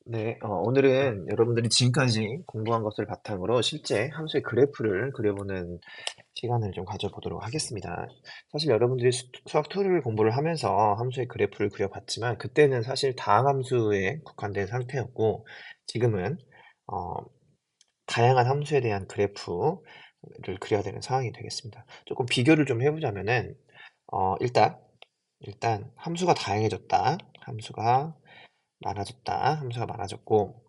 네, 오늘은 여러분들이 지금까지 공부한 것을 바탕으로 실제 함수의 그래프를 그려보는 시간을 좀 가져보도록 하겠습니다. 사실 여러분들이 수학 툴을 공부를 하면서 함수의 그래프를 그려봤지만 그때는 사실 다항함수에 국한된 상태였고 지금은 어, 다양한 함수에 대한 그래프를 그려야 되는 상황이 되겠습니다. 조금 비교를 좀 해보자면은 일단 함수가 다양해졌다. 함수가 많아졌고,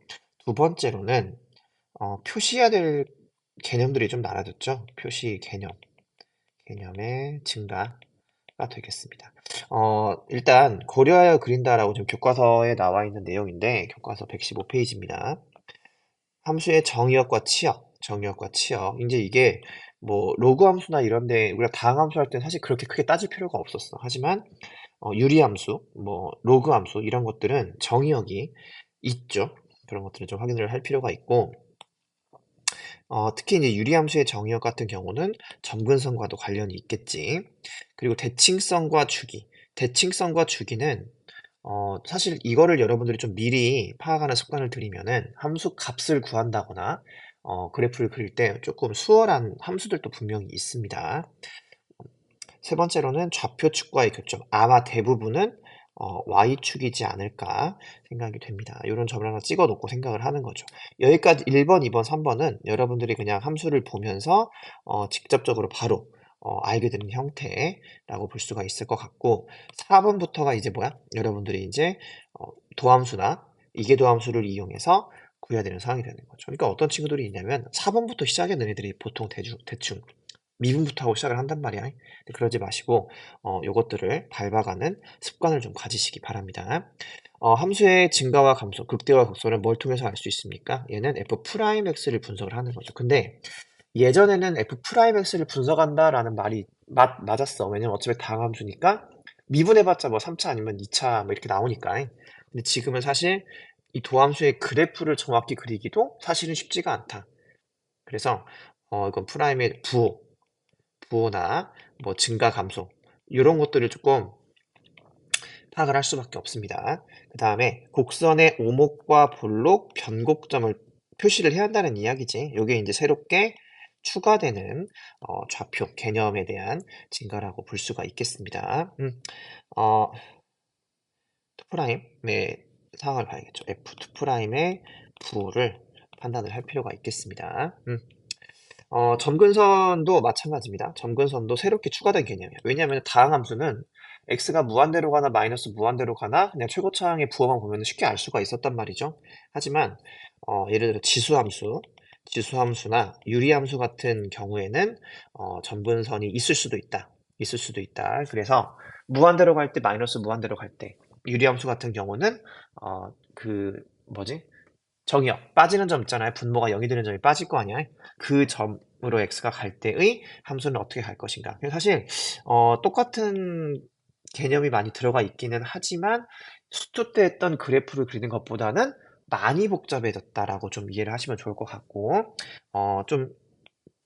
두 번째로는 표시해야 될 개념들이 좀 많아졌죠. 표시 개념의 증가가 되겠습니다. 일단 고려하여 그린다라고 지금 교과서에 나와 있는 내용인데, 교과서 115페이지입니다. 함수의 정의역과 치역. 이제 이게 뭐 로그 함수나 이런데 우리가 다항함수 할 때는 사실 그렇게 크게 따질 필요가 없었어. 하지만 유리함수, 뭐 로그함수 이런 것들은 정의역이 있죠. 그런 것들은 좀 확인을 할 필요가 있고 특히 이제 유리함수의 정의역 같은 경우는 점근성과도 관련이 있겠지. 그리고 대칭성과 주기는 사실 이거를 여러분들이 좀 미리 파악하는 습관을 들이면은 함수 값을 구한다거나 그래프를 그릴 때 조금 수월한 함수들도 분명히 있습니다. 세 번째로는 좌표축과의 교점. 아마 대부분은 Y축이지 않을까 생각이 됩니다. 이런 점을 하나 찍어 놓고 생각을 하는 거죠. 여기까지 1번, 2번, 3번은 여러분들이 그냥 함수를 보면서 직접적으로 바로 알게 되는 형태라고 볼 수가 있을 것 같고 4번부터가 이제 뭐야? 여러분들이 이제 도함수나 이계도함수를 이용해서 구해야 되는 상황이 되는 거죠. 그러니까 어떤 친구들이 있냐면 4번부터 시작해 너희들이 보통 대충 미분부터 하고 시작을 한단 말이야. 근데 그러지 마시고 요것들을 밟아가는 습관을 좀 가지시기 바랍니다. 함수의 증가와 감소, 극대와 극소를 뭘 통해서 알 수 있습니까? 얘는 f'x를 분석을 하는 거죠. 근데 예전에는 f'x를 분석한다라는 말이 맞았어. 왜냐면 어차피 다항함수니까 미분해봤자 뭐 3차 아니면 2차 뭐 이렇게 나오니까. 근데 지금은 사실 이 도함수의 그래프를 정확히 그리기도 사실은 쉽지가 않다. 그래서 이건 프라임의 부호나 뭐 증가 감소 이런 것들을 조금 파악을 할 수밖에 없습니다. 그 다음에 곡선의 오목과 볼록, 변곡점을 표시를 해야 한다는 이야기지. 이게 이제 새롭게 추가되는 좌표 개념에 대한 증가라고 볼 수가 있겠습니다. 어, 2'의 상황을 봐야겠죠. F2'의 부호를 판단을 할 필요가 있겠습니다. 점근선도 마찬가지입니다. 점근선도 새롭게 추가된 개념이에요. 왜냐하면 다항함수는 x가 무한대로 가나 마이너스 무한대로 가나 그냥 최고차항의 부호만 보면 쉽게 알 수가 있었단 말이죠. 하지만 예를 들어 지수함수나 유리함수 같은 경우에는 점근선이 있을 수도 있다. 그래서 무한대로 갈 때 마이너스 무한대로 갈 때 유리함수 같은 경우는 그 뭐지? 정의역 빠지는 점 있잖아요. 분모가 0이 되는 점이 빠질 거 아니야. 그 점으로 x가 갈 때의 함수는 어떻게 갈 것인가. 그래서 사실 똑같은 개념이 많이 들어가 있기는 하지만 수투 때 했던 그래프를 그리는 것보다는 많이 복잡해졌다라고 좀 이해를 하시면 좋을 것 같고 좀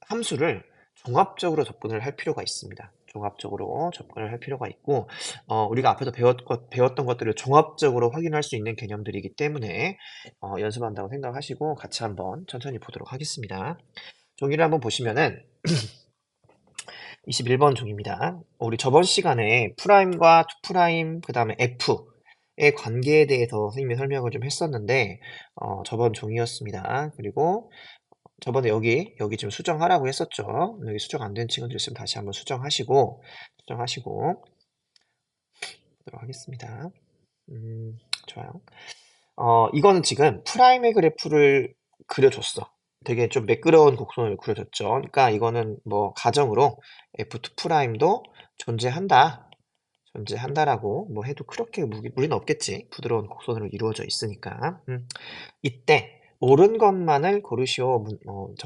함수를 종합적으로 접근을 할 필요가 있습니다. 종합적으로 접근을 할 필요가 있고 우리가 앞에서 배웠던 것들을 종합적으로 확인할 수 있는 개념들이기 때문에 연습한다고 생각하시고 같이 한번 천천히 보도록 하겠습니다. 종이를 한번 보시면은 21번 종입니다. 우리 저번 시간에 프라임과 투 프라임 그 다음에 F의 관계에 대해서 선생님이 설명을 좀 했었는데 저번 종이었습니다. 그리고 저번에 여기 지금 수정하라고 했었죠. 여기 수정 안 된 친구들 있으면 다시 한번 수정하시고 보도록 하겠습니다. 좋아요. 이거는 지금 프라임의 그래프를 그려줬어. 되게 좀 매끄러운 곡선을 그려줬죠. 그러니까 이거는 뭐 가정으로 F2 프라임도 존재한다라고 뭐 해도 그렇게 무리는 없겠지. 부드러운 곡선으로 이루어져 있으니까. 이때 옳은 것만을 고르시오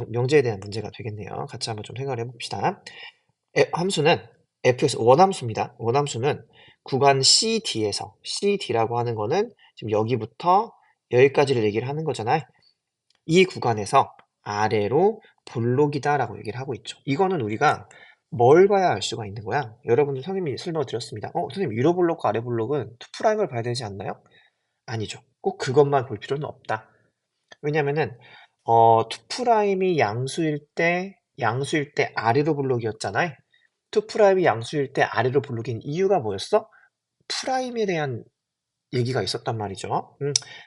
명제에 대한 문제가 되겠네요. 같이 한번 좀 생각을 해봅시다. 함수는 fx 원함수입니다. 원함수는 구간 CD라고 하는 거는 지금 여기부터 여기까지를 얘기를 하는 거잖아요. 이 구간에서 아래로 볼록이다라고 얘기를 하고 있죠. 이거는 우리가 뭘 봐야 알 수가 있는 거야? 여러분들 선생님이 설명을 드렸습니다. 선생님 위로 볼록과 아래 볼록은 투 프라임을 봐야 되지 않나요? 아니죠. 꼭 그것만 볼 필요는 없다. 왜냐면은 2 프라임이 양수일 때 아래로 블록이었잖아요. 2 프라임이 양수일 때 아래로 블록인 이유가 뭐였어? 프라임에 대한 얘기가 있었단 말이죠.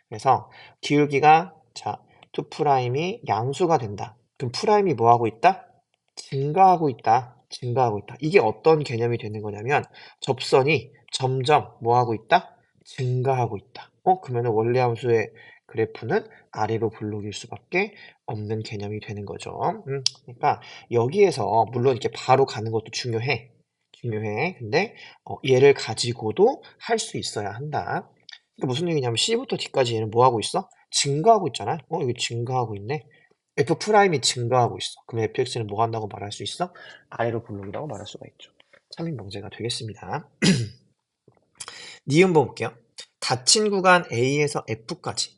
그래서 기울기가 자, 2 프라임이 양수가 된다. 그럼 프라임이 뭐 하고 있다? 증가하고 있다. 증가하고 있다. 이게 어떤 개념이 되는 거냐면 접선이 점점 뭐 하고 있다? 증가하고 있다. 그러면 원래 함수의 그래프는 아래로 블록일 수밖에 없는 개념이 되는 거죠. 그러니까 여기에서 물론 이렇게 바로 가는 것도 중요해. 중요해. 근데 얘를 가지고도 할 수 있어야 한다. 그러니까 무슨 얘기냐면 C부터 D까지 얘는 뭐 하고 있어? 증가하고 있잖아. 여기 증가하고 있네. F 프라임이 증가하고 있어. 그럼 fx는 뭐 한다고 말할 수 있어? 아래로 블록이라고 말할 수가 있죠. 참인 명제가 되겠습니다. 니은 볼게요. 닫힌 구간 A에서 F까지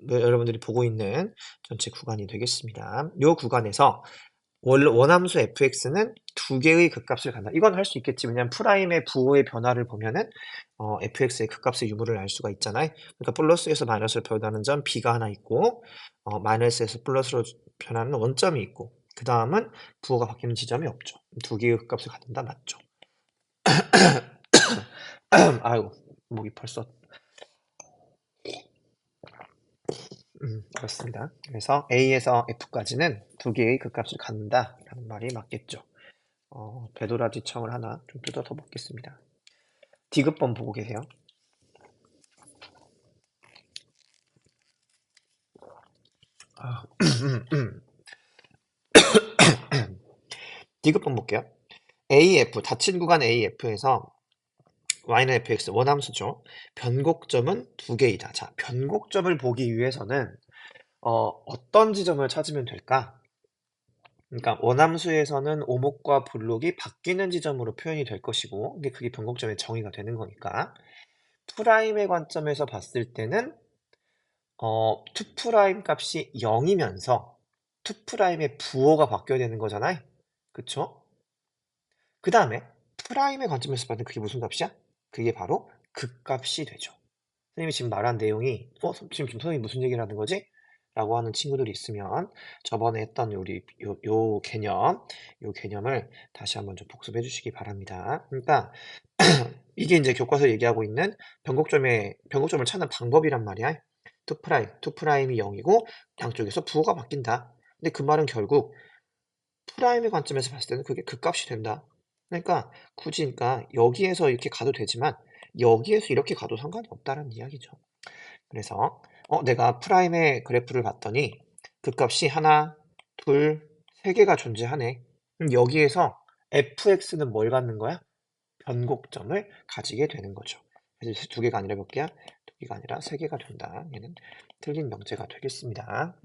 여러분들이 보고 있는 전체 구간이 되겠습니다. 이 구간에서 원함수 fx는 두 개의 극값을 간다. 이건 할 수 있겠지. 왜냐면 프라임의 부호의 변화를 보면은 fx의 극값의 유무를 알 수가 있잖아요. 그러니까 플러스에서 마이너스로 변하는 점 b가 하나 있고 마이너스에서 플러스로 변하는 원점이 있고 그 다음은 부호가 바뀌는 지점이 없죠. 두 개의 극값을 갖는다 맞죠? 아이고 목이 벌써 그렇습니다. 그래서 A에서 F까지는 두 개의 극값을 갖는다라는 말이 맞겠죠. 배도라지청을 하나 좀 뜯어서 먹겠습니다. 디귿번 보고 계세요. 디귿번 볼게요. AF, 닫힌 구간 AF에서 y는 fx 원함수죠. 변곡점은 두 개이다. 자, 변곡점을 보기 위해서는 어떤 지점을 찾으면 될까? 그러니까 원함수에서는 오목과 블록이 바뀌는 지점으로 표현이 될 것이고 근데 그게 변곡점의 정의가 되는 거니까 프라임의 관점에서 봤을 때는 2 프라임 값이 0이면서 2 프라임의 부호가 바뀌어야 되는 거잖아요. 그쵸? 그 다음에 프라임의 관점에서 봤을 때 그게 무슨 값이야? 그게 바로 극값이 되죠. 선생님이 지금 말한 내용이 지금 선생님이 무슨 얘기를 하는 거지? 라고 하는 친구들이 있으면 저번에 했던 우리 요 개념을 다시 한번 좀 복습해 주시기 바랍니다. 그러니까 이게 이제 교과서 얘기하고 있는 변곡점을 찾는 방법이란 말이야. 2 프라임이 0이고 양쪽에서 부호가 바뀐다. 근데 그 말은 결국 프라임의 관점에서 봤을 때는 그게 극값이 된다. 그러니까 굳이 그러니까 여기에서 이렇게 가도 되지만 여기에서 이렇게 가도 상관이 없다는 이야기죠. 그래서 내가 프라임의 그래프를 봤더니 극값이 하나, 둘, 세 개가 존재하네. 그럼 여기에서 fx는 뭘 갖는 거야? 변곡점을 가지게 되는 거죠. 그래서 두 개가 아니라 몇 개야? 두 개가 아니라 세 개가 된다. 얘는 틀린 명제가 되겠습니다.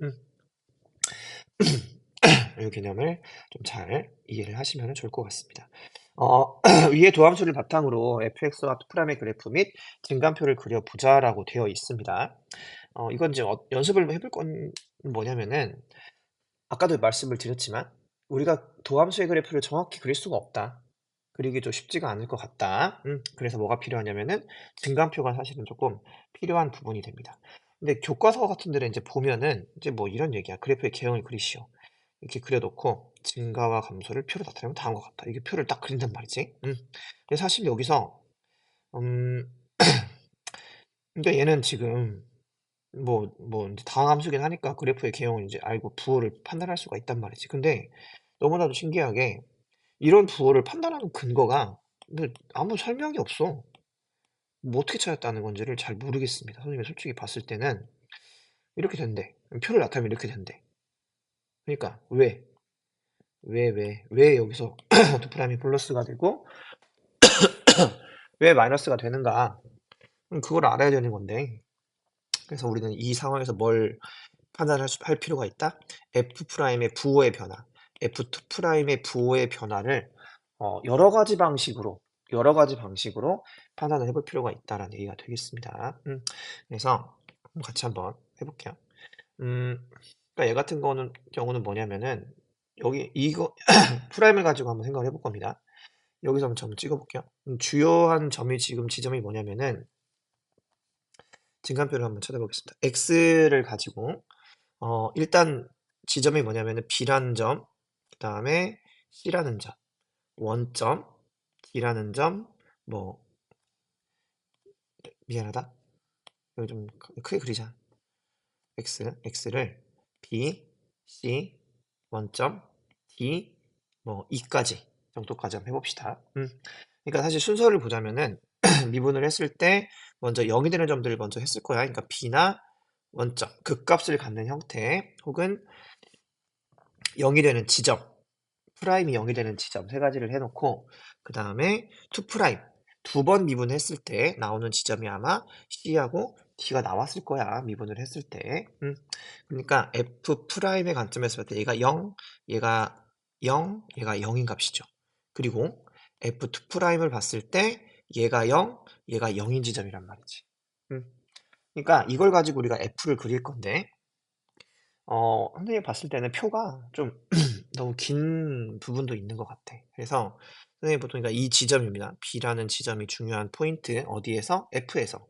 이 개념을 좀 잘 이해를 하시면 좋을 것 같습니다. 위의 도함수를 바탕으로 fx와 2'의 그래프 및 증감표를 그려보자라고 되어 있습니다. 이건 이제 연습을 해볼 건 뭐냐면은 아까도 말씀을 드렸지만 우리가 도함수의 그래프를 정확히 그릴 수가 없다. 그리기도 쉽지가 않을 것 같다. 그래서 뭐가 필요하냐면은 증감표가 사실은 조금 필요한 부분이 됩니다. 근데 교과서 같은 데는 이제 보면은 이제 뭐 이런 얘기야. 그래프의 개형을 그리시오. 이렇게 그려놓고 증가와 감소를 표로 나타내면 다음과 같다. 이게 표를 딱 그린단 말이지. 근데 사실 여기서 음, 그러니까 얘는 지금 이제 다항함수긴 하니까 그래프의 개형을 이제 알고 부호를 판단할 수가 있단 말이지. 근데 너무나도 신기하게 이런 부호를 판단하는 근거가 근데 아무 설명이 없어. 뭐 어떻게 찾았다는 건지를 잘 모르겠습니다. 선생님이 솔직히 봤을 때는 이렇게 된대. 표를 나타내면 이렇게 된대. 그러니까 왜 여기서 2 프라임이 플러스가 되고 왜 마이너스가 되는가? 그걸 알아야 되는 건데. 그래서 우리는 이 상황에서 뭘 할 필요가 있다? F 프라임의 부호의 변화, F2 프라임의 부호의 변화를 여러 가지 방식으로 판단을 해볼 필요가 있다라는 얘기가 되겠습니다. 그래서 같이 한번 해볼게요. 그러니까 얘 같은 경우는 뭐냐면은 여기 이거 프라임을 가지고 한번 생각을 해볼 겁니다. 여기서 한번 점 찍어볼게요. 주요한 점이 지점이 뭐냐면은 증간표를 한번 찾아보겠습니다. x를 가지고 일단 지점이 뭐냐면은 b라는 점, 그 다음에 c라는 점, 원점, d라는 점, 뭐 미안하다. 이거 좀 크게 그리자. x를 b, c, 원점, d, 뭐 e까지 정도까지 한번 해봅시다. 그러니까 사실 순서를 보자면은 미분을 했을 때 먼저 0이 되는 점들을 먼저 했을 거야. 그러니까 b나 원점, 극값을 갖는 형태 혹은 0이 되는 지점, 프라임이 0이 되는 지점 세 가지를 해놓고 그 다음에 2 프라임 두 번 미분했을 때 나오는 지점이 아마 C하고 D가 나왔을 거야. 미분을 했을 때. 그러니까 F 프라임의 관점에서 봤을 때 얘가 0, 얘가 0, 얘가 0인 값이죠. 그리고 F2 프라임을 봤을 때 얘가 0, 얘가 0인 지점이란 말이지. 그러니까 이걸 가지고 우리가 F를 그릴 건데 선생님이 봤을 때는 표가 좀 너무 긴 부분도 있는 것 같아. 그래서 선생님이 보통 그러니까 이 지점입니다. B라는 지점이 중요한 포인트 어디에서? F에서.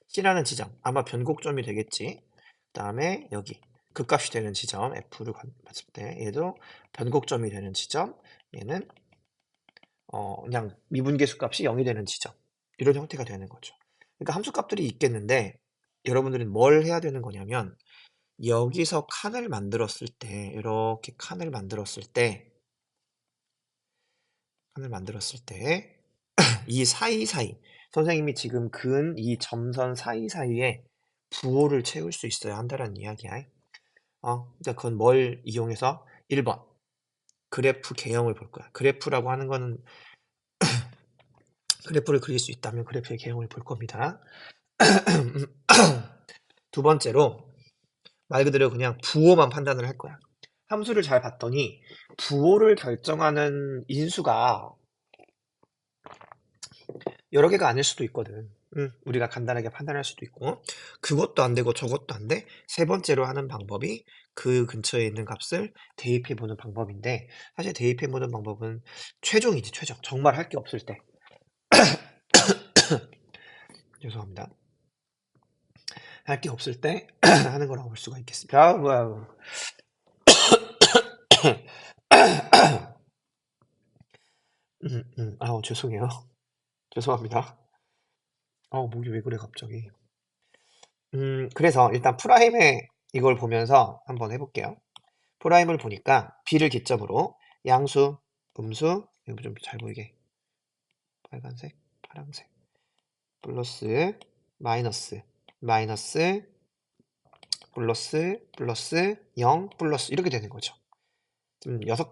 C라는 지점 아마 변곡점이 되겠지. 그 다음에 여기 극값이 되는 지점 F를 봤을 때 얘도 변곡점이 되는 지점 얘는 그냥 미분계수 값이 0이 되는 지점 이런 형태가 되는 거죠. 그러니까 함수값들이 있겠는데 여러분들은 뭘 해야 되는 거냐면 여기서 칸을 만들었을 때 이렇게 칸을 만들었을 때 이 사이사이 선생님이 지금 그은 이 점선 사이사이에 부호를 채울 수 있어야 한다는 이야기야. 그러니까 그건 뭘 이용해서 1번 그래프 개형을 볼 거야. 그래프라고 하는 거는 그래프를 그릴 수 있다면 그래프의 개형을 볼 겁니다. 두 번째로 말 그대로 그냥 부호만 판단을 할 거야. 함수를 잘 봤더니 부호를 결정하는 인수가 여러 개가 아닐 수도 있거든. 우리가 간단하게 판단할 수도 있고 그것도 안 되고 저것도 안 돼. 세 번째로 하는 방법이 그 근처에 있는 값을 대입해 보는 방법인데 사실 대입해 보는 방법은 최종이지 최종. 정말 할 게 없을 때. 죄송합니다. 할 게 없을 때 하는 거라고 볼 수가 있겠습니다. 뭐야. 죄송해요. 죄송합니다. 목이 왜 그래 갑자기. 그래서 일단 프라임의 이걸 보면서 한번 해볼게요. 프라임을 보니까 B를 기점으로 양수, 음수, 이거 좀 잘 보이게 빨간색, 파란색, 플러스, 마이너스, 마이너스, 플러스, 플러스, 0, 플러스 이렇게 되는 거죠. 지금 여섯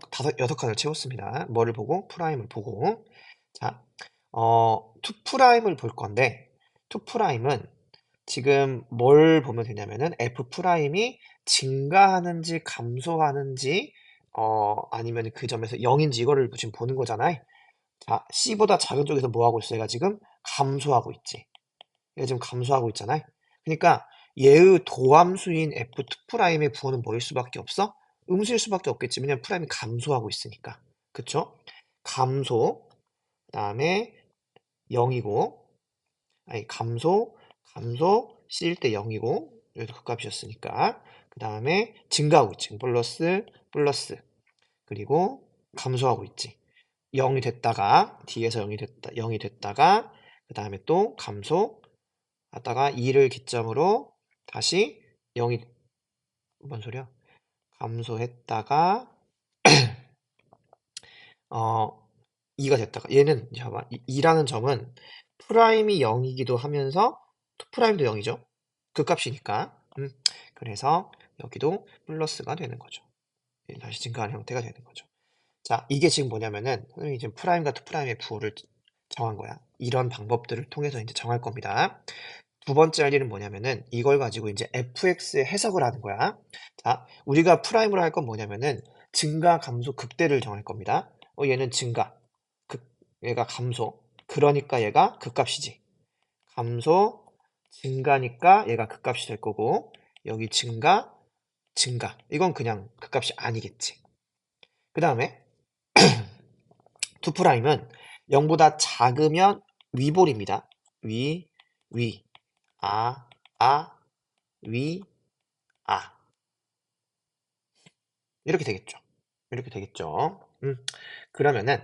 칸을 채웠습니다. 뭐를 보고? 프라임을 보고. 자, 2 프라임을 볼 건데 2 프라임은 지금 뭘 보면 되냐면은 F 프라임이 증가하는지 감소하는지 아니면 그 점에서 0인지 이거를 지금 보는 거잖아요. 자, C보다 작은 쪽에서 뭐 하고 있어? 얘가 지금 감소하고 있지. 얘가 지금 감소하고 있잖아요. 그러니까 얘의 도함수인 F2 프라임의 부호는 뭐일 수밖에 없어? 음수일 수밖에 없겠지. 왜냐면 프라임이 감소하고 있으니까. 그쵸? 감소, 그 다음에 0이고, 아니, 감소, C일 때 0이고, 여기도 극값이었으니까. 그 다음에 증가하고 있지. 플러스, 플러스. 그리고 감소하고 있지. 0이 됐다가, 뒤에서 0이 됐다가, 그 다음에 또 감소, 하다가 2를 기점으로 다시 0이, 뭔 소리야? 감소했다가, 2가 됐다가, 얘는, 잠깐만, 2라는 점은 프라임이 0이기도 하면서, 프라임도 0이죠? 그 값이니까. 그래서 여기도 플러스가 되는 거죠. 다시 증가하는 형태가 되는 거죠. 자, 이게 지금 뭐냐면은, 선생님이 지금 프라임과 투프라임의 부호를 정한 거야. 이런 방법들을 통해서 이제 정할 겁니다. 두 번째 할 일은 뭐냐면은, 이걸 가지고 이제 fx의 해석을 하는 거야. 자, 우리가 프라임으로 할 건 뭐냐면은, 증가, 감소, 극대를 정할 겁니다. 얘는 증가, 얘가 감소. 그러니까 얘가 극값이지. 감소, 증가니까 얘가 극값이 될 거고, 여기 증가, 증가. 이건 그냥 극값이 아니겠지. 그 다음에, 2'은 0보다 작으면 위볼입니다. 위, 위, 아, 위, 아. 이렇게 되겠죠. 이렇게 되겠죠. 그러면은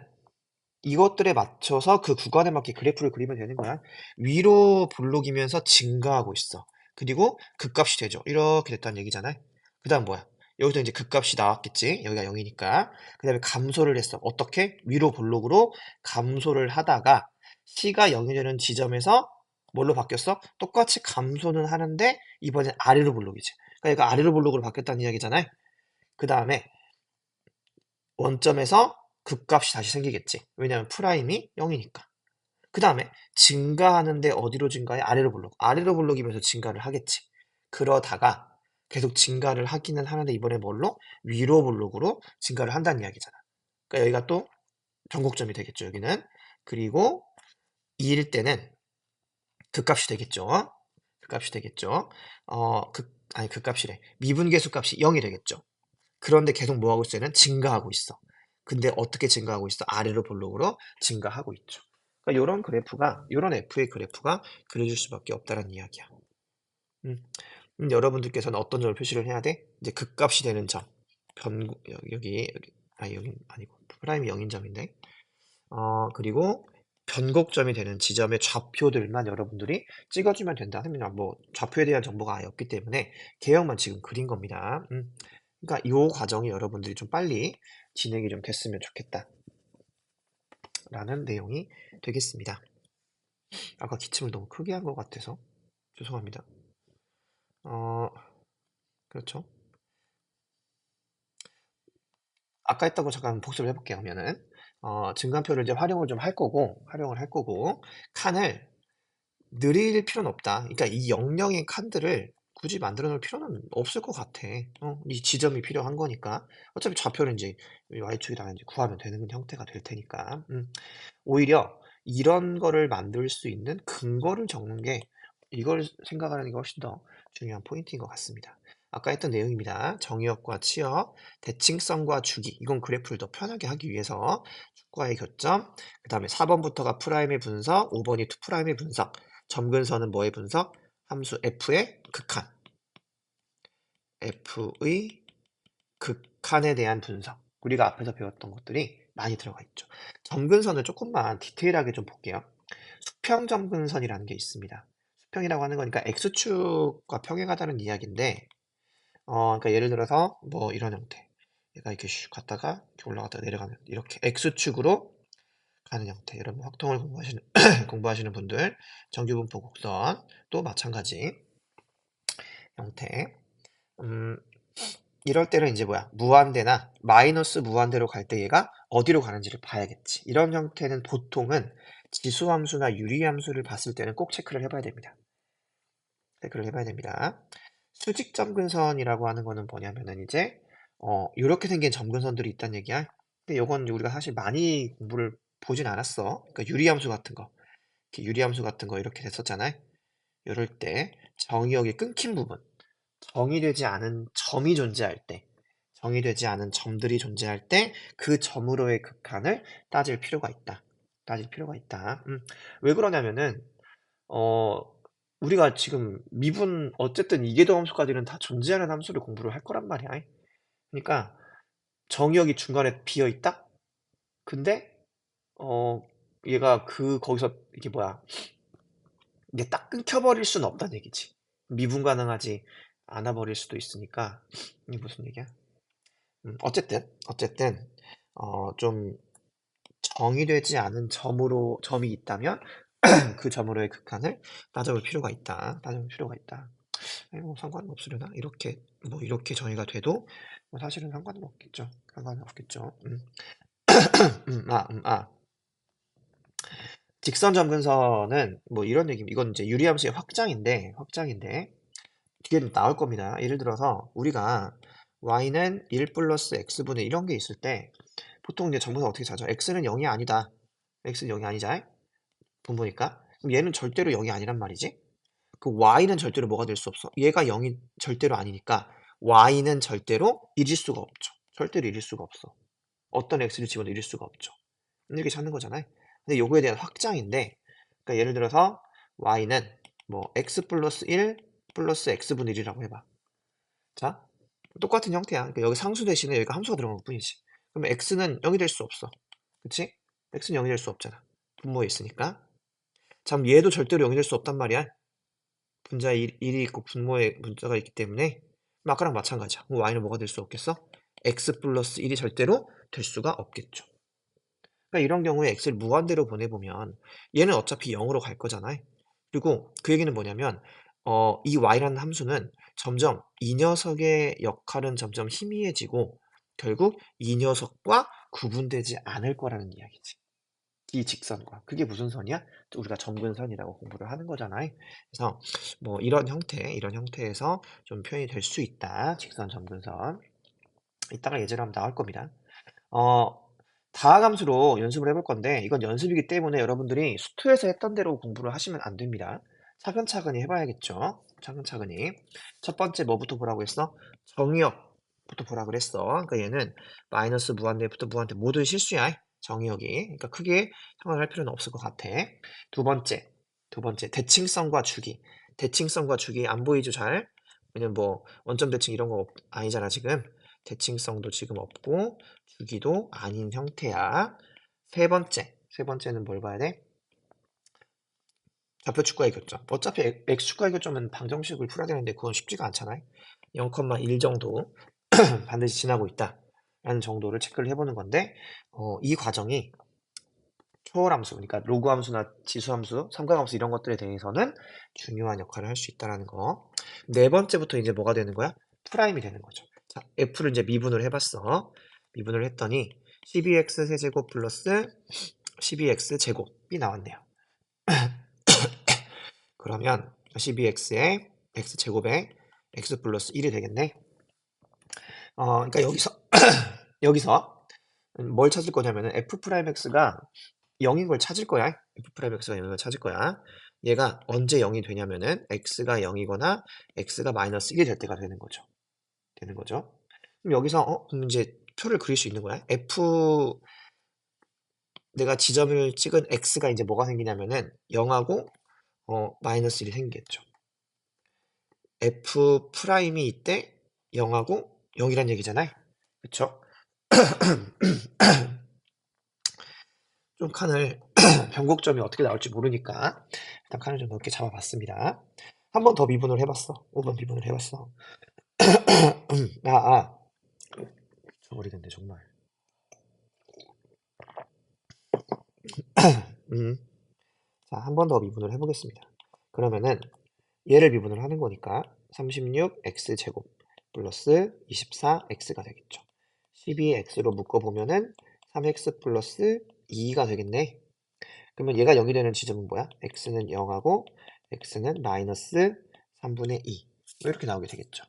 이것들에 맞춰서 그 구간에 맞게 그래프를 그리면 되는 거야. 위로 볼록이면서 증가하고 있어. 그리고 극값이 되죠. 이렇게 됐다는 얘기잖아요. 그 다음 뭐야? 여기서 이제 극값이 나왔겠지. 여기가 0이니까. 그 다음에 감소를 했어. 어떻게? 위로 볼록으로 감소를 하다가 C가 0이 되는 지점에서 뭘로 바뀌었어? 똑같이 감소는 하는데 이번엔 아래로 볼록이지. 그러니까 얘가 아래로 볼록으로 바뀌었다는 이야기잖아요. 그 다음에 원점에서 극값이 다시 생기겠지. 왜냐하면 프라임이 0이니까. 그 다음에 증가하는데 어디로 증가해? 아래로 볼록. 아래로 볼록이면서 증가를 하겠지. 그러다가 계속 증가를 하기는 하는데 이번에 뭘로? 위로 볼록으로 증가를 한다는 이야기잖아. 그러니까 여기가 또 전곡점이 되겠죠. 여기는. 그리고 2일 때는 극값이 되겠죠. 극값이 되겠죠. 아니 극값이래. 미분계수 값이 0이 되겠죠. 그런데 계속 뭐하고 있어? 얘는 증가하고 있어. 근데 어떻게 증가하고 있어? 아래로 볼록으로 증가하고 있죠. 그러니까 이런 그래프가, 이런 F의 그래프가 그려질 수밖에 없다는 이야기야. 음. 여러분들께서는 어떤 점을 표시를 해야 돼? 이제 극값이 되는 점. 여기 아니고 프라임이 0인 점인데. 그리고 변곡점이 되는 지점의 좌표들만 여러분들이 찍어주면 된다. 하면 뭐 좌표에 대한 정보가 아예 없기 때문에 개형만 지금 그린 겁니다. 그러니까 이 과정이 여러분들이 좀 빨리 진행이 좀 됐으면 좋겠다. 라는 내용이 되겠습니다. 아까 기침을 너무 크게 한 것 같아서 죄송합니다. 그렇죠. 아까 했던 거 잠깐 복습을 해볼게요. 그러면은 증간표를 이제 활용을 할 거고 칸을 느릴 필요는 없다. 그러니까 이 영영의 칸들을 굳이 만들어 놓을 필요는 없을 것 같아. 이 지점이 필요한 거니까. 어차피 좌표는 이제 y축에다가 이제 구하면 되는 형태가 될 테니까. 오히려 이런 거를 만들 수 있는 근거를 적는 게 이걸 생각하는 게 훨씬 더 중요한 포인트인 것 같습니다. 아까 했던 내용입니다. 정의역과 치역, 대칭성과 주기. 이건 그래프를 더 편하게 하기 위해서 축과의 교점, 그 다음에 4번부터가 프라임의 분석, 5번이 투 프라임의 분석, 점근선은 뭐의 분석? 함수 f의 극한. f의 극한에 대한 분석. 우리가 앞에서 배웠던 것들이 많이 들어가 있죠. 점근선을 조금만 디테일하게 좀 볼게요. 수평 점근선이라는 게 있습니다. 수평이라고 하는 거니까 x축과 평행하다는 이야기인데, 그러니까 예를 들어서 뭐 이런 형태. 얘가 이렇게 슉 갔다가 이렇게 올라갔다가 내려가면 이렇게 x축으로 가는 형태. 여러분 확통을 공부하시는 공부하시는 분들 정규분포 곡선 또 마찬가지 형태. 음, 이럴 때는 이제 뭐야? 무한대나 마이너스 무한대로 갈 때 얘가 어디로 가는지를 봐야겠지. 이런 형태는 보통은 지수함수나 유리함수를 봤을 때는 꼭 체크를 해봐야 됩니다. 체크를 해봐야 됩니다. 수직 점근선이라고 하는 거는 뭐냐면은 이제 이렇게 생긴 점근선들이 있다는 얘기야. 근데 요건 우리가 사실 많이 공부를 보진 않았어. 그러니까 유리함수 같은 거, 이렇게 유리함수 같은 거 이렇게 됐었잖아요. 이럴 때 정의역이 끊긴 부분, 정의되지 않은 점이 존재할 때, 정의되지 않은 점들이 존재할 때 그 점으로의 극한을 따질 필요가 있다. 따질 필요가 있다. 왜 그러냐면은 어, 우리가 지금 미분 어쨌든 이계도 함수까지는 다 존재하는 함수를 공부를 할 거란 말이야. 그러니까 정의역이 중간에 비어 있다. 근데 어, 얘가 거기서 이게 뭐야? 이게 딱 끊겨버릴 수는 없다는 얘기지. 미분 가능하지 않아 버릴 수도 있으니까 이게 무슨 얘기야? 어쨌든 좀 정의되지 않은 점이 있다면 그 점으로의 극한을 따져볼 필요가 있다. 따져볼 필요가 있다. 아니, 뭐 상관은 없으려나? 이렇게 정의가 돼도 뭐 사실은 상관은 없겠죠. 상관은 없겠죠. 아. 직선 점근선은 뭐 이런 얘기, 이건 이제 유리함수의 확장인데 뒤에는 나올 겁니다. 예를 들어서 우리가 y는 1 플러스 x분의 이런 게 있을 때 보통 이제 점근선 어떻게 찾아? x는 0이 아니다. x는 0이 아니잖아. 분모니까. 그럼 얘는 절대로 0이 아니란 말이지. 그 y는 절대로 뭐가 될 수 없어. 얘가 0이 절대로 아니니까 y는 절대로 1일 수가 없죠. 절대로 1일 수가 없어. 어떤 x를 집어도 1일 수가 없죠. 이렇게 찾는 거잖아요. 근데 요거에 대한 확장인데, 그러니까 예를 들어서 y는 뭐 x 플러스 1 플러스 x분의 1이라고 해봐. 자, 똑같은 형태야. 그러니까 여기 상수 대신에 여기가 함수가 들어간 것 뿐이지. 그러면 x는 0이 될 수 없어. 그치? x는 0이 될 수 없잖아. 분모에 있으니까. 자, 그럼 얘도 절대로 0이 될 수 없단 말이야. 분자에 1이 있고 분모에 문자가 있기 때문에 그럼 아까랑 마찬가지야. 그럼 y는 뭐가 될 수 없겠어? x 플러스 1이 절대로 될 수가 없겠죠. 그러니까 이런 경우에 x를 무한대로 보내보면 얘는 어차피 0으로 갈 거잖아. 그리고 그 얘기는 뭐냐면 이 y라는 함수는 점점 이 녀석의 역할은 점점 희미해지고 결국 이 녀석과 구분되지 않을 거라는 이야기지. 이 직선과. 그게 무슨 선이야? 우리가 점근선이라고 공부를 하는 거잖아. 그래서 뭐 이런 형태에서 좀 표현이 될 수 있다. 직선, 점근선. 이따가 예제로 하면 나올 겁니다. 어, 다항함수로 연습을 해볼 건데 이건 연습이기 때문에 여러분들이 수투에서 했던 대로 공부를 하시면 안 됩니다. 차근차근히 해봐야겠죠. 차근차근히. 첫 번째 뭐부터 보라고 했어? 정의역부터 보라 그랬어. 그러니까 얘는 마이너스 무한대부터 무한대 모두 실수야. 정의역이. 그러니까 크게 상관할 필요는 없을 것 같아. 두 번째 대칭성과 주기. 대칭성과 주기 안 보이죠 잘? 왜냐면 뭐 원점 대칭 이런 거 아니잖아 지금. 대칭성도 지금 없고 주기도 아닌 형태야. 세 번째는 뭘 봐야 돼? 좌표 축과의 교점. 어차피 x 축과의 교점은 방정식을 풀어야 되는데 그건 쉽지가 않잖아요. 0,1 정도 반드시 지나고 있다. 라는 정도를 체크를 해보는 건데 이 과정이 초월함수, 그러니까 로그함수나 지수함수, 삼각함수 이런 것들에 대해서는 중요한 역할을 할 수 있다는 거. 네 번째부터 이제 뭐가 되는 거야? 프라임이 되는 거죠. 자, f를 이제 미분을 해봤어. 미분을 했더니 12x 세제곱 플러스 12x 제곱이 나왔네요. 그러면 12x에 x 제곱에 x 플러스 1이 되겠네. 그러니까 여기서 뭘 찾을 거냐면은 f 프라임 x가 0인 걸 찾을 거야. f 프라임 x가 0인 걸 찾을 거야. 얘가 언제 0이 되냐면은 x가 0이거나 x가 마이너스 1이 될 때가 되는 거죠. 그럼 여기서 그럼 이제 표를 그릴 수 있는 거야. f 내가 지점을 찍은 x가 이제 뭐가 생기냐면은 0하고 마이너스 1이 생기겠죠. f 프라임이 이때 0하고 0이란 얘기잖아요. 그쵸? 좀 칸을 변곡점이 어떻게 나올지 모르니까 일단 칸을 좀 넓게 잡아봤습니다. 한 번 더 미분을 해봤어. 5번 미분을 해봤어. 저버리겠네 정말. 자, 한 번 더 미분을 해보겠습니다. 그러면은 얘를 미분을 하는 거니까 36x제곱 플러스 24x가 되겠죠. 12x로 묶어보면은 3x 플러스 2가 되겠네. 그러면 얘가 0이 되는 지점은 뭐야? x는 0하고 x는 마이너스 3분의 2 이렇게 나오게 되겠죠.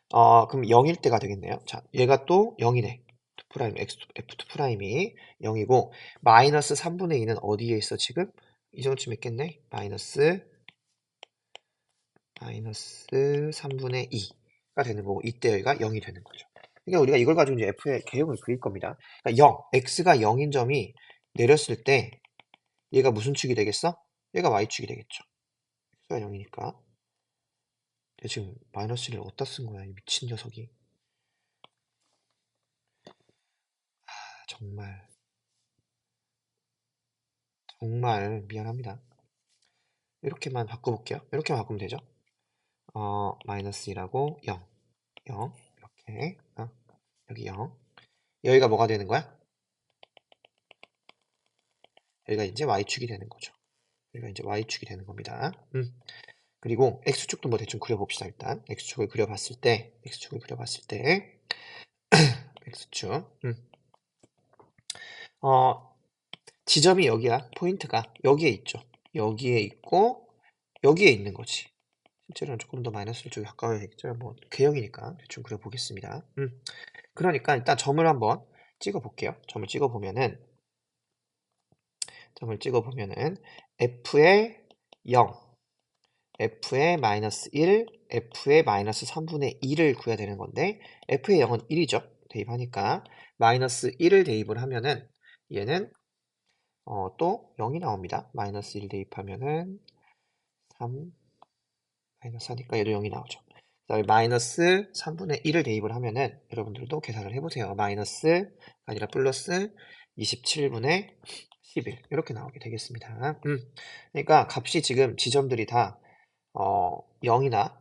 그럼 0일 때가 되겠네요. 자, 얘가 또 0이네. f2 프라임이 0이고 마이너스 3분의 2는 어디에 있어 지금? 이 정도쯤 있겠네. 마이너스 3분의 2가 되는 거고 이때 여기가 0이 되는 거죠. 그러니까 우리가 이걸 가지고 이제 f의 개형을 그릴 겁니다. 그러니까 0, x가 0인 점이 내렸을 때 얘가 무슨 축이 되겠어? 얘가 y축이 되겠죠. x가 0이니까. 지금 마이너스 1을 어디다 쓴 거야 이 미친 녀석이. 정말 미안합니다. 이렇게만 바꿔볼게요. 이렇게만 바꾸면 되죠. 마이너스 1하고 0, 0 이렇게 여기 0 여기가 뭐가 되는 거야? 여기가 이제 y축이 되는 거죠. 여기가 이제 y축이 되는 겁니다. 그리고 x축도 뭐 대충 그려봅시다. 일단 x축을 그려봤을 때 x축 지점이 여기야. 포인트가 여기에 있죠. 여기에 있고 여기에 있는 거지. 실제로는 조금 더 마이너스를 쪽에 가까워야겠죠. 뭐 개형이니까 대충 그려보겠습니다. 그러니까 일단 점을 한번 찍어볼게요. 점을 찍어보면은 f의 0, f의 마이너스 1, f의 마이너스 3분의 2를 구해야 되는 건데 f의 0은 1이죠. 대입하니까 마이너스 1을 대입을 하면은 얘는 또 0이 나옵니다. 마이너스 1 대입하면은 3, 마이너스 하니까 얘도 0이 나오죠. 그다음에 마이너스 3분의 1을 대입을 하면은 여러분들도 계산을 해보세요. 마이너스가 아니라 플러스 27분의 11 이렇게 나오게 되겠습니다. 그러니까 값이 지금 지점들이 다 0이나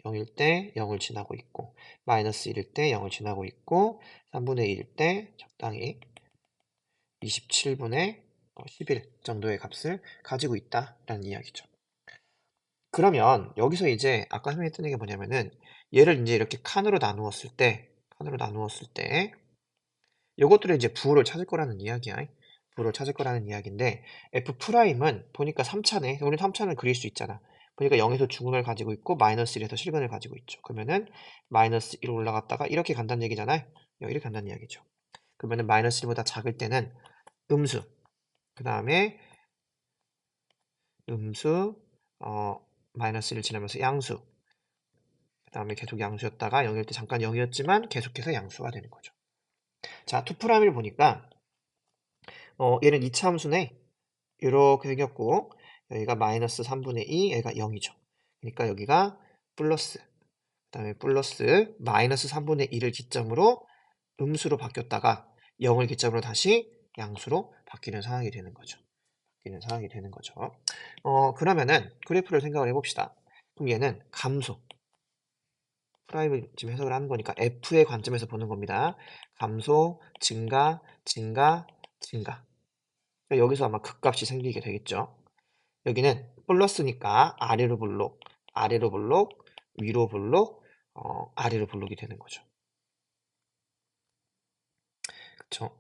0일 때 0을 지나고 있고 마이너스 1일 때 0을 지나고 있고 3분의 1일 때 적당히 27분의 11 정도의 값을 가지고 있다라는 이야기죠. 그러면 여기서 이제 아까 설명했던 게 뭐냐면은 얘를 이제 이렇게 칸으로 나누었을 때 요것들을 이제 부호를 찾을 거라는 이야기야. 부호를 찾을 거라는 이야기인데 F'은 보니까 3차네. 우리 3차는 그릴 수 있잖아. 보니까 0에서 중근을 가지고 있고 마이너스 1에서 실근을 가지고 있죠. 그러면은 마이너스 1 올라갔다가 이렇게 간다는 얘기잖아요. 이렇게 간다는 이야기죠. 그러면은 마이너스 1보다 작을 때는 음수, 그 다음에 음수, 마이너스 1을 지나면서 양수, 그 다음에 계속 양수였다가 0일 때 잠깐 0이었지만 계속해서 양수가 되는 거죠. 자, 2'을 보니까 얘는 2차 함수네. 이렇게 생겼고 여기가 마이너스 3분의 2, 여기가 0이죠. 그러니까 여기가 플러스, 그 다음에 플러스 마이너스 3분의 1을 기점으로 음수로 바뀌었다가 0을 기점으로 다시 양수로 바뀌는 상황이 되는 거죠. 그러면은 그래프를 생각을 해봅시다. 그럼 얘는 감소, 프라임을 지금 해석을 하는 거니까 F의 관점에서 보는 겁니다. 감소, 증가, 증가, 증가. 여기서 아마 극값이 생기게 되겠죠. 여기는 플러스니까 아래로 블록, 아래로 블록, 위로 블록, 아래로 블록이 되는 거죠. 그쵸?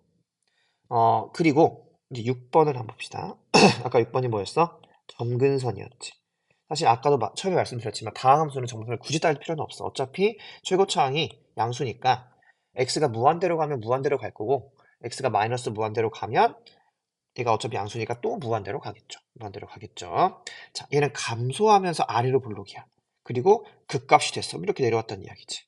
그리고 이제 6번을 한번 봅시다. 아까 6번이 뭐였어? 점근선이었지. 사실 아까도 처음에 말씀드렸지만 다항 함수는 점근선을 굳이 따질 필요는 없어. 어차피 최고차항이 양수니까 x가 무한대로 가면 무한대로 갈 거고 x가 마이너스 무한대로 가면 얘가 어차피 양수니까 또 무한대로 가겠죠. 자, 얘는 감소하면서 아래로 블록이야. 그리고 극값이 됐어. 이렇게 내려왔다는 이야기지.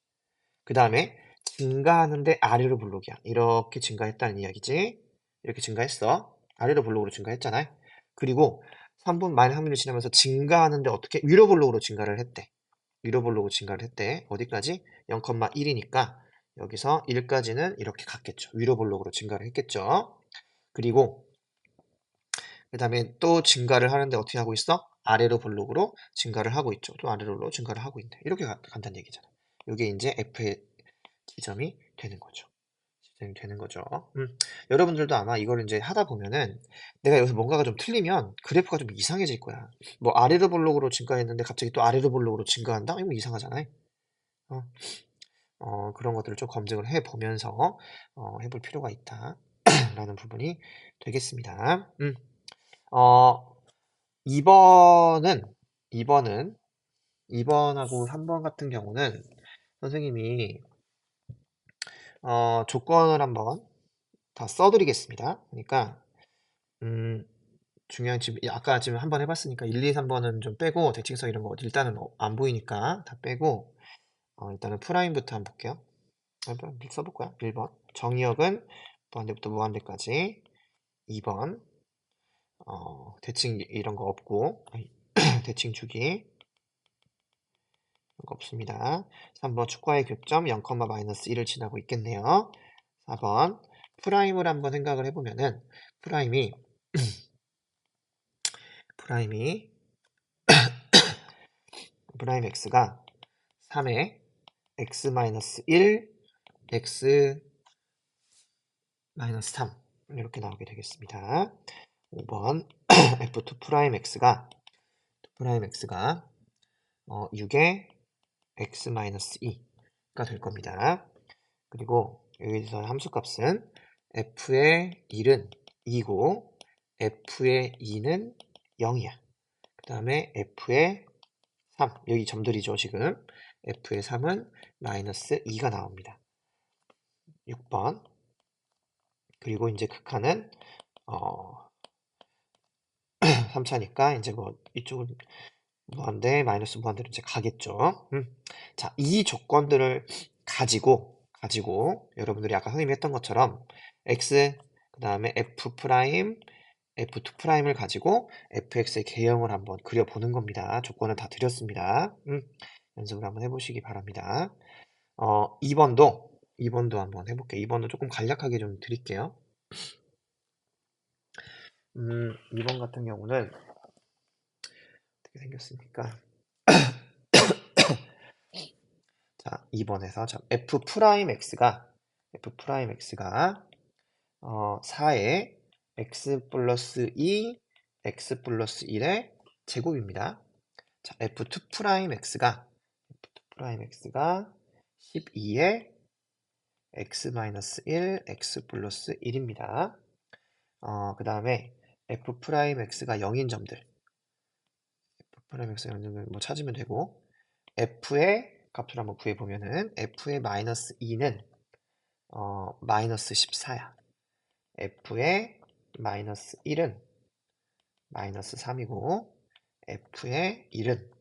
그 다음에 증가하는데 아래로 블록이야. 이렇게 증가했다는 이야기지. 이렇게 증가했어. 아래로 블록으로 증가했잖아요. 그리고 3분 마이너스 3분을 지나면서 증가하는데 어떻게? 위로 블록으로 증가를 했대. 어디까지? 0,1이니까 여기서 1까지는 이렇게 갔겠죠. 위로 블록으로 증가를 했겠죠. 그리고 그 다음에 또 증가를 하는데 어떻게 하고 있어? 아래로 블록으로 증가를 하고 있죠. 또 아래로 블록 증가를 하고 있네. 이렇게 간다는 얘기잖아. 이게 이제 F의 지점이 되는 거죠. 여러분들도 아마 이걸 이제 하다 보면은 내가 여기서 뭔가가 좀 틀리면 그래프가 좀 이상해질 거야. 뭐 아래로 블록으로 증가했는데 갑자기 또 아래로 블록으로 증가한다? 이거 이상하잖아요. 어, 그런 것들을 좀 검증을 해 보면서 해볼 필요가 있다. 라는 부분이 되겠습니다. 어, 2번은 2번하고 3번 같은 경우는 선생님이 조건을 한번 다 써드리겠습니다. 그러니까 중요한 지금 아까 지금 한번 해봤으니까 1, 2, 3번은 좀 빼고 대칭성 이런 거 일단은 안 보이니까 다 빼고 일단은 프라임부터 한번 볼게요. 한번 써볼 거야. 1번 정의역은 무한대부터 무한대까지. 2번 대칭 이런 거 없고 대칭 주기 이런 거 없습니다. 3번 축과의 교점 0, 마이너스 1을 지나고 있겠네요. 4번 프라임을 한번 생각을 해보면은 프라임이 프라임 x가 3에 x-1 x-3 이렇게 나오게 되겠습니다. 5번 f2 프라임 x가 6에 x-2가 될 겁니다. 그리고 여기서 함수값은 f의 1은 2고 f의 2는 0이야. 그 다음에 f의 3, 여기 점들이죠 지금. f의 3은 마이너스 2가 나옵니다. 6번. 그리고 이제 극한은 3차니까 이제 뭐 이쪽은 무한대 마이너스 무한대로 이제 가겠죠. 자, 이 조건들을 가지고 여러분들이 아까 선생님이 했던 것처럼 x 그 다음에 f 프라임 F2'을 가지고 fx의 개형을 한번 그려보는 겁니다. 조건을 다 드렸습니다. 연습을 한번 해보시기 바랍니다. 2번도 한번 해볼게요. 2번도 조금 간략하게 좀 드릴게요. 2번 같은 경우는 어떻게 생겼습니까? 자, 2번에서 F'X가 4의 x 플러스 2, x 플러스 1의 제곱입니다. 자, F'X가 12의 x 마이너스 1, x 플러스 1입니다. 그 다음에 F'X가 0인 점들, F'X가 0인 점들 뭐 찾으면 되고, F의 값을 한번 구해보면은 F의 마이너스 2는 마이너스 14야. F의 마이너스 1은 마이너스 3이고 F의 1은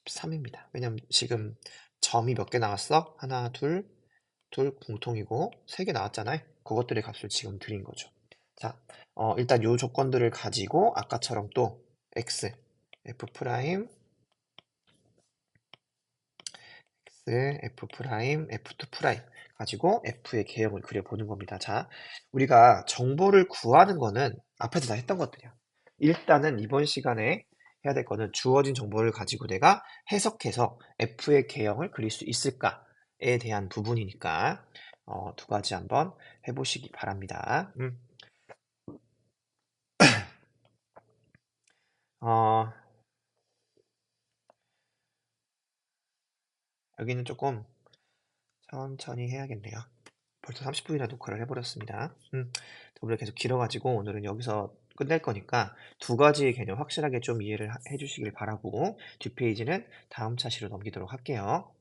13입니다. 왜냐면 지금 점이 몇 개 나왔어? 하나, 둘 공통이고 3개 나왔잖아요. 그것들의 값을 지금 드린 거죠. 자, 일단 요 조건들을 가지고 아까처럼 또 X, F 프라임, X, F 프라임, F2 프라임 가지고 F의 개형을 그려보는 겁니다. 자, 우리가 정보를 구하는 거는 앞에서 다 했던 것들이야. 일단은 이번 시간에 해야 될 거는 주어진 정보를 가지고 내가 해석해서 F의 개형을 그릴 수 있을까에 대한 부분이니까 두 가지 한번 해보시기 바랍니다. 어, 여기는 조금 천천히 해야겠네요. 벌써 30분이나 녹화를 해버렸습니다. 더불어 계속 길어가지고 오늘은 여기서 끝낼 거니까 두 가지의 개념 확실하게 좀 이해를 해주시길 바라고 뒷페이지는 다음 차시로 넘기도록 할게요.